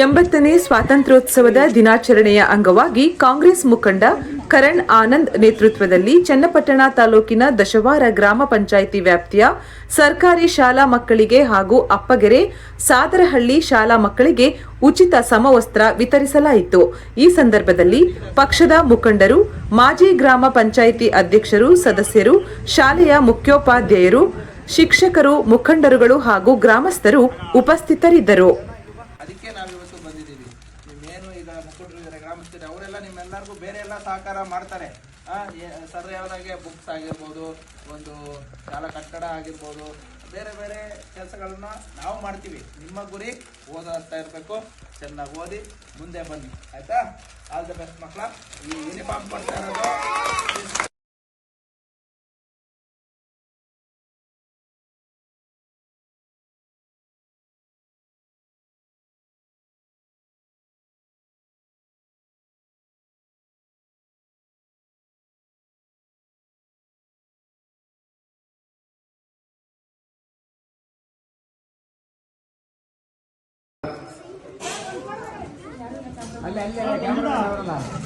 80ನೇ ಸ್ವಾತಂತ್ರ್ಯೋತ್ಸವದ ದಿನಾಚರಣೆಯ ಅಂಗವಾಗಿ ಕಾಂಗ್ರೆಸ್ ಮುಖಂಡ ಕರಣ್ ಆನಂದ್ ನೇತೃತ್ವದಲ್ಲಿ ಚನ್ನಪಟ್ಟಣ ತಾಲೂಕಿನ ದಶವಾರ ಗ್ರಾಮ ಪಂಚಾಯಿತಿ ವ್ಯಾಪ್ತಿಯ ಸರ್ಕಾರಿ ಶಾಲಾ ಮಕ್ಕಳಿಗೆ ಹಾಗೂ ಅಪ್ಪಗೆರೆ ಸಾದರಹಳ್ಳಿ ಶಾಲಾ ಮಕ್ಕಳಿಗೆ ಉಚಿತ ಸಮವಸ್ತ್ರ ವಿತರಿಸಲಾಯಿತು. ಈ ಸಂದರ್ಭದಲ್ಲಿ ಪಕ್ಷದ ಮುಖಂಡರು, ಮಾಜಿ ಗ್ರಾಮ ಪಂಚಾಯಿತಿ ಅಧ್ಯಕ್ಷರು, ಸದಸ್ಯರು, ಶಾಲೆಯ ಮುಖ್ಯೋಪಾಧ್ಯಾಯರು, ಶಿಕ್ಷಕರು, ಮುಖಂಡರುಗಳು ಹಾಗೂ ಗ್ರಾಮಸ್ಥರು ಉಪಸ್ಥಿತರಿದ್ದರು. ಅದಕ್ಕೆ ನಾವಿವತ್ತು ಬಂದಿದ್ದೀವಿ. ನಿಮ್ಮೇನು ಈಗ ಮುಖಂಡರು ಇದ್ದಾರೆ, ಗ್ರಾಮಸ್ಥರು, ಅವರೆಲ್ಲ ನಿಮ್ಮೆಲ್ಲರಿಗೂ ಬೇರೆ ಎಲ್ಲ ಸಹಕಾರ ಮಾಡ್ತಾರೆ. ಸರಿಯಾದಾಗೆ ಬುಕ್ಸ್ ಆಗಿರ್ಬೋದು, ಒಂದು ಶಾಲಾ ಕಟ್ಟಡ ಆಗಿರ್ಬೋದು, ಬೇರೆ ಬೇರೆ ಕೆಲಸಗಳನ್ನ ನಾವು ಮಾಡ್ತೀವಿ. ನಿಮ್ಮ ಗುರಿ ಓದುತ್ತಾ ಇರಬೇಕು, ಚೆನ್ನಾಗಿ ಓದಿ ಮುಂದೆ ಬನ್ನಿ, ಆಯ್ತಾ? ಆಲ್ ದ ಬೆಸ್ಟ್ ಮಕ್ಕಳ. ಈ ಯೂನಿಫಾರ್ಮ್ ಕೊಡ್ತಾ ಇರೋದು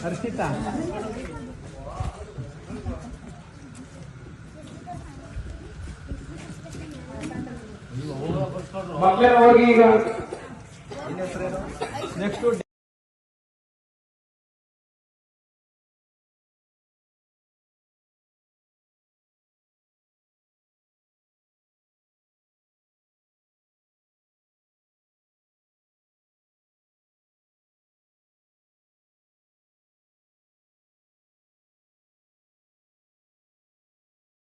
ಹರ್ಷಿತಾ ಮಕ್ಕಳೇ ಹೋಗಿ ಈಗ ನೆಕ್ಸ್ಟ್